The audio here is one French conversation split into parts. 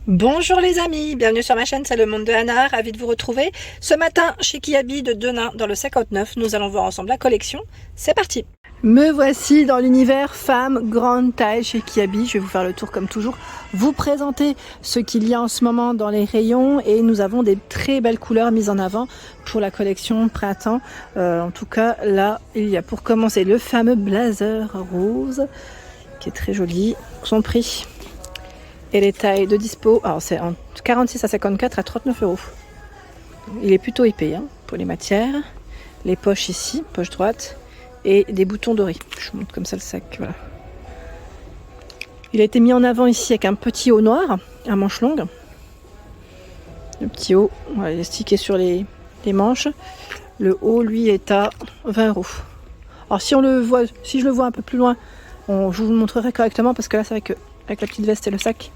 Bonjour les amis, bienvenue sur ma chaîne, c'est le monde de Anna, ravi de vous retrouver. Ce matin, chez Kiabi de Denain, dans le 59, nous allons voir ensemble la collection. C'est parti. Me voici dans l'univers femme grande taille chez Kiabi. Je vais vous faire le tour comme toujours, vous présenter ce qu'il y a en ce moment dans les rayons et nous avons des très belles couleurs mises en avant pour la collection printemps. En tout cas, là, il y a pour commencer le fameux blazer rose qui est très joli. Son prix et les tailles de dispo, alors c'est en 46 à 54 à 39 €. Il est plutôt épais pour les matières. Les poches ici, poche droite, et des boutons dorés. Je vous montre comme ça le sac, voilà. Il a été mis en avant ici avec un petit haut noir, à manches longues. Le petit haut, voilà, il est stické sur les manches. Le haut, lui, est à 20 €. Alors si je le vois un peu plus loin, je vous le montrerai correctement parce que là, c'est vrai qu'avec la petite veste et le sac,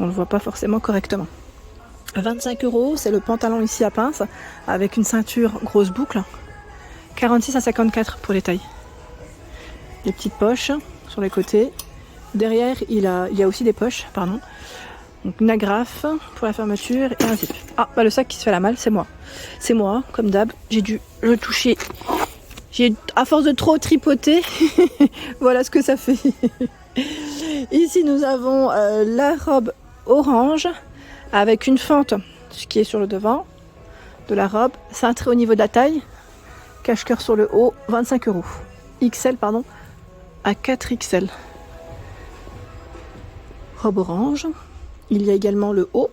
on ne le voit pas forcément correctement. 25 €, c'est le pantalon ici à pince avec une ceinture grosse boucle. 46 à 54 pour les tailles. Les petites poches sur les côtés. Derrière, il y a aussi des poches, pardon. Donc une agrafe pour la fermeture et un zip. Ah, bah le sac qui se fait la malle, c'est moi. C'est moi, comme d'hab. J'ai dû le toucher. À force de trop tripoter, voilà ce que ça fait. Ici, nous avons la robe orange avec une fente, ce qui est sur le devant de la robe, cintrée au niveau de la taille, cache-cœur sur le haut, 25 €. XL, pardon, à 4XL. Robe orange. Il y a également le haut,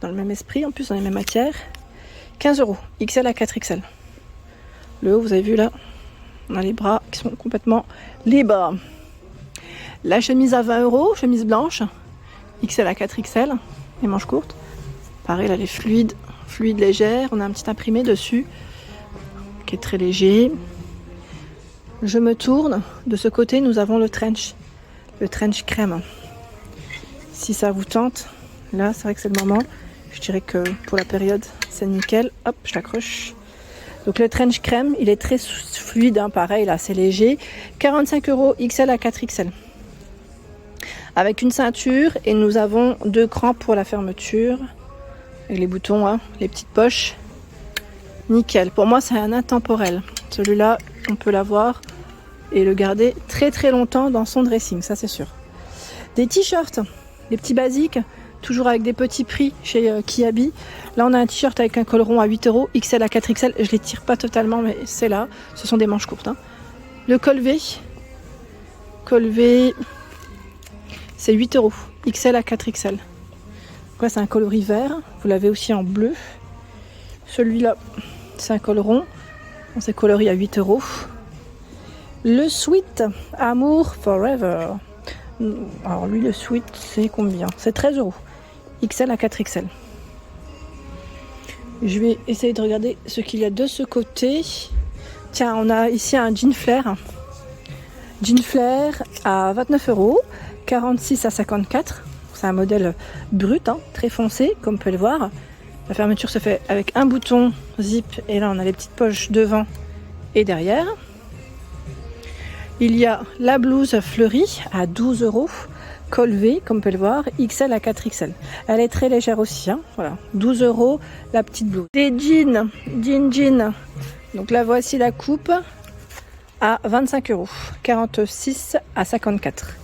dans le même esprit, en plus dans les mêmes matières. 15 €, XL à 4XL. Le haut, vous avez vu là, on a les bras qui sont complètement libres. La chemise à 20 €, chemise blanche, XL à 4XL, les manches courtes. Pareil, là, elle est fluide légère. On a un petit imprimé dessus qui est très léger. Je me tourne. De ce côté, nous avons le trench crème. Si ça vous tente, là, c'est vrai que c'est le moment. Je dirais que pour la période, c'est nickel. Hop, je l'accroche. Donc le trench crème, il est très fluide, pareil, là, c'est léger. 45 €, XL à 4XL. Avec une ceinture et nous avons 2 crans pour la fermeture. Avec les boutons, les petites poches. Nickel. Pour moi, c'est un intemporel. Celui-là, on peut l'avoir et le garder très très longtemps dans son dressing, ça c'est sûr. Des t-shirts, des petits basiques, toujours avec des petits prix chez Kiabi. Là, on a un t-shirt avec un col rond à 8 €, XL à 4XL. Je les tire pas totalement, mais c'est là. Ce sont des manches courtes. Le col V, c'est 8 €, XL à 4XL. Donc là, c'est un coloris vert. Vous l'avez aussi en bleu. Celui-là, c'est un col rond. On s'est coloris à 8 €. Le sweat Amour Forever. Alors lui, le sweat, c'est combien? C'est 13 €. XL à 4XL. Je vais essayer de regarder ce qu'il y a de ce côté. Tiens, on a ici un jean flair. Jean flair à 29 €. 46 à 54. C'est un modèle brut, très foncé, comme vous pouvez le voir. La fermeture se fait avec un bouton zip. Et là, on a les petites poches devant et derrière. Il y a la blouse fleurie à 12 €. Col V, comme vous pouvez le voir, XL à 4XL. Elle est très légère aussi. Voilà, 12 € la petite blouse. Des jeans. Donc là, voici la coupe à 25 €. 46 à 54.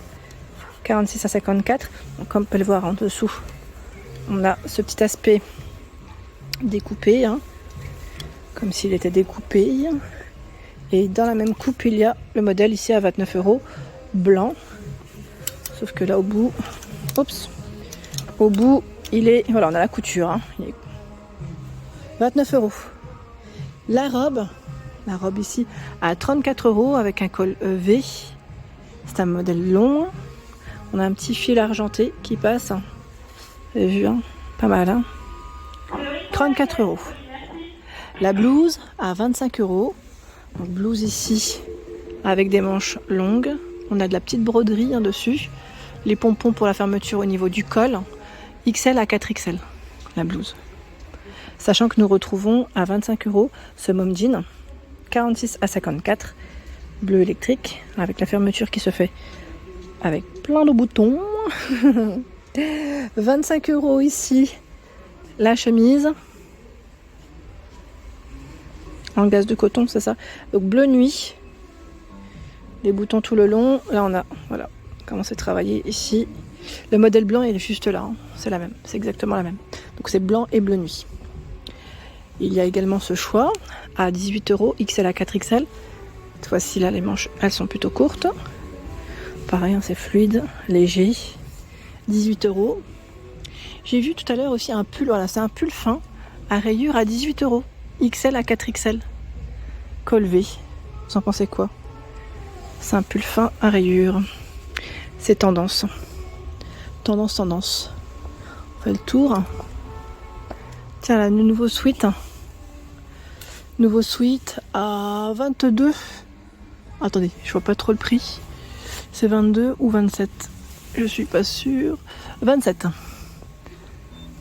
46 à 54. Donc, comme vous pouvez le voir en dessous, on a ce petit aspect découpé, comme s'il était découpé. Et dans la même coupe, il y a le modèle ici à 29 €, blanc. Sauf que là, au bout, il est, voilà, on a la couture. Il est 29 €. La robe ici à 34 € avec un col V. C'est un modèle long. On a un petit fil argenté qui passe. Vous avez vu, pas mal. 34 €. La blouse à 25 €. Donc blouse ici avec des manches longues. On a de la petite broderie dessus. Les pompons pour la fermeture au niveau du col. XL à 4XL, la blouse. Sachant que nous retrouvons à 25 € ce mom jean. 46 à 54. Bleu électrique avec la fermeture qui se fait avec plein de boutons. 25 € ici, la chemise. En gaze de coton, c'est ça. Donc bleu nuit. Les boutons tout le long. Là, on a, voilà, comment c'est travaillé ici. Le modèle blanc, il est juste là. Hein. C'est la même. C'est exactement la même. Donc c'est blanc et bleu nuit. Il y a également ce choix à 18 €, XL à 4XL. Cette fois-ci, là, les manches, elles sont plutôt courtes. Pareil, hein, c'est fluide, léger. 18 €. J'ai vu tout à l'heure aussi un pull, voilà, c'est un pull fin à rayures à 18 €. XL à 4XL. Col V. Vous en pensez quoi? C'est un pull fin à rayures. C'est tendance. Tendance. On fait le tour. Tiens, là, le nouveau sweat. Nouveau sweat à 22. Attendez, je vois pas trop le prix. C'est 22 ou 27. Je suis pas sûre. 27.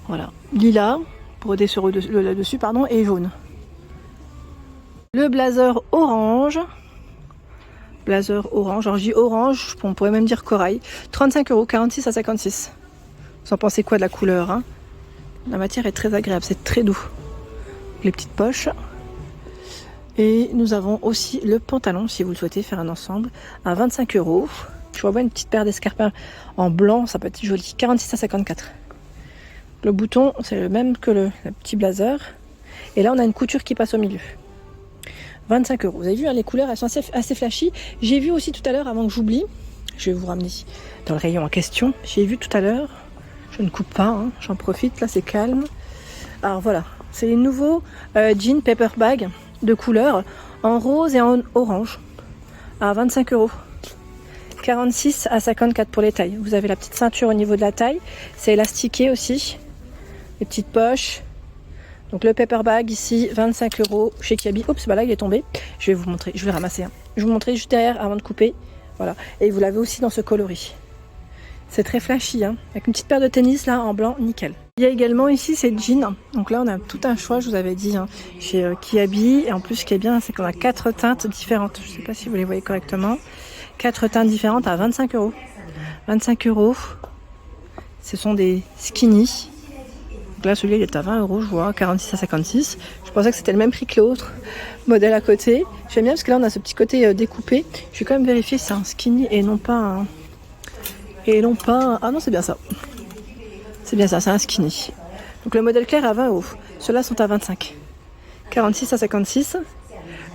Voilà. Lilas, brodé sur le dessus, pardon, et jaune. Le blazer orange. Blazer orange. Alors, je dis orange, on pourrait même dire corail. 35 €, 46 à 56. Vous en pensez quoi de la couleur, hein? La matière est très agréable, c'est très doux. Les petites poches. Et nous avons aussi le pantalon, si vous le souhaitez faire un ensemble, à 25 €. Je vois une petite paire d'escarpins en blanc, ça peut être joli. 46 à 54. Le bouton, c'est le même que le petit blazer. Et là, on a une couture qui passe au milieu. 25 €. Vous avez vu, hein, les couleurs, elles sont assez flashy. J'ai vu aussi tout à l'heure, avant que j'oublie, je vais vous ramener dans le rayon en question. J'ai vu tout à l'heure, je ne coupe pas, hein, j'en profite, là c'est calme. Alors voilà, c'est les nouveaux jeans paper bag de couleur en rose et en orange à 25 €. 46 à 54 pour les tailles. Vous avez la petite ceinture au niveau de la taille. C'est élastiqué aussi. Les petites poches. Donc le paper bag ici, 25 € chez Kiabi. Oups, bah là il est tombé. Je vais vous montrer, je vais le ramasser. Hein. Je vais vous montrer juste derrière avant de couper. Voilà. Et vous l'avez aussi dans ce coloris. C'est très flashy, hein. Avec une petite paire de tennis là en blanc, nickel. Il y a également ici ces jeans. Donc là on a tout un choix, je vous avais dit, hein, chez Kiabi. Et en plus ce qui est bien, c'est qu'on a 4 teintes différentes. Je ne sais pas si vous les voyez correctement. 4 teintes différentes à 25 €. 25 €. Ce sont des skinny. Donc là celui-là il est à 20 €, je vois, 46 à 56. Je pensais que c'était le même prix que l'autre modèle à côté. J'aime bien parce que là on a ce petit côté découpé. Je vais quand même vérifier si c'est un skinny et non pas un... Ah non, c'est bien ça. C'est bien ça, c'est un skinny. Donc le modèle clair à 20 €. Ceux-là sont à 25. 46 à 56.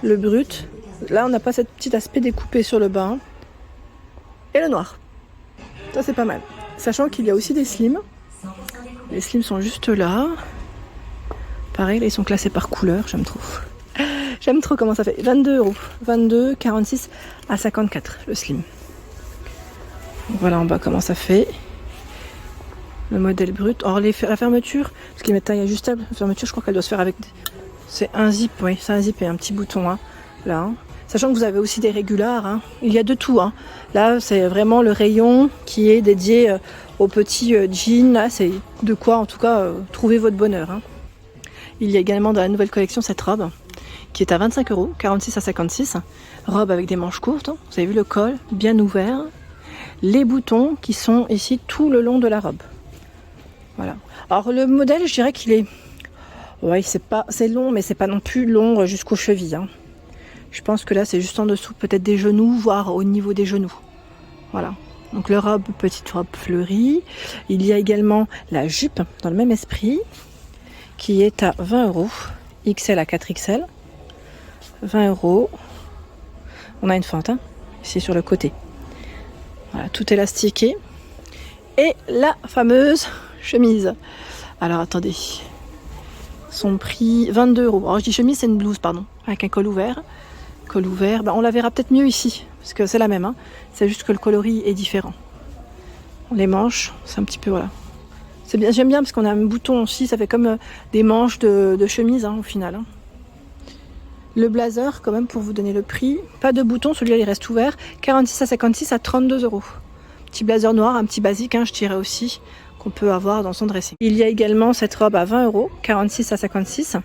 Le brut. Là, on n'a pas ce petit aspect découpé sur le bas. Hein. Et le noir. Ça, c'est pas mal. Sachant qu'il y a aussi des slims. Les slims sont juste là. Pareil, là, ils sont classés par couleur. J'aime trop. J'aime trop comment ça fait. 22 €. 22, 46 à 54, le slim. Voilà en bas comment ça fait. Le modèle brut. Or la fermeture, parce qu'ils mettent taille ajustable, la fermeture je crois qu'elle doit se faire avec... C'est un zip, oui, c'est un zip et un petit bouton hein, là. Hein. Sachant que vous avez aussi des régulars, hein. Il y a de tout. Hein. Là c'est vraiment le rayon qui est dédié aux petits jeans. Là c'est de quoi en tout cas trouver votre bonheur. Hein. Il y a également dans la nouvelle collection cette robe qui est à 25 €, 46 à 56. Robe avec des manches courtes. Hein. Vous avez vu le col bien ouvert. Les boutons qui sont ici tout le long de la robe. Voilà. Alors le modèle, je dirais qu'il est... Ouais, c'est long, mais c'est pas non plus long jusqu'aux chevilles. Hein. Je pense que là, c'est juste en dessous, peut-être des genoux, voire au niveau des genoux. Voilà. Donc le robe, petite robe fleurie. Il y a également la jupe, dans le même esprit, qui est à 20 €. XL à 4XL. 20 €. On a une fente, hein, ici sur le côté. Voilà, tout élastiqué. Et la fameuse chemise. Alors attendez. Son prix 22 €. Alors je dis chemise, c'est une blouse, pardon. Avec un col ouvert. Col ouvert. Ben, on la verra peut-être mieux ici. Parce que c'est la même. Hein. C'est juste que le coloris est différent. Les manches, c'est un petit peu, voilà. C'est bien, j'aime bien parce qu'on a un bouton aussi. Ça fait comme des manches de chemise hein, au final. Hein. Le blazer, quand même, pour vous donner le prix. Pas de bouton, celui-là, il reste ouvert. 46 à 56 à 32 €. Petit blazer noir, un petit basique, hein, je dirais aussi, qu'on peut avoir dans son dressing. Il y a également cette robe à 20 €, 46 à 56.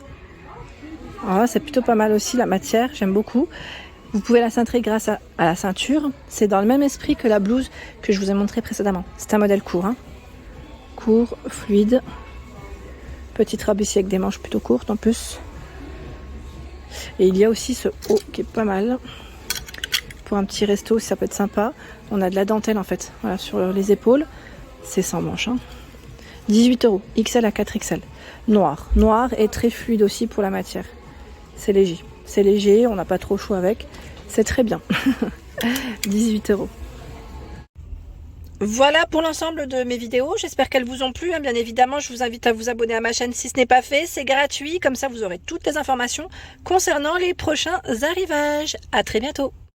Alors c'est plutôt pas mal aussi, la matière, j'aime beaucoup. Vous pouvez la cintrer grâce à la ceinture. C'est dans le même esprit que la blouse que je vous ai montré précédemment. C'est un modèle court. Hein. court, fluide. Petite robe ici avec des manches plutôt courtes en plus. Et il y a aussi ce haut qui est pas mal. Pour un petit resto, ça peut être sympa. On a de la dentelle en fait, voilà, sur les épaules. C'est sans manches. 18 €, XL à 4XL. Noir. Noir et très fluide aussi pour la matière. C'est léger. C'est léger, on n'a pas trop chaud avec. C'est très bien. 18 €. Voilà pour l'ensemble de mes vidéos, j'espère qu'elles vous ont plu. Bien évidemment, je vous invite à vous abonner à ma chaîne si ce n'est pas fait, c'est gratuit, comme ça vous aurez toutes les informations concernant les prochains arrivages. À très bientôt.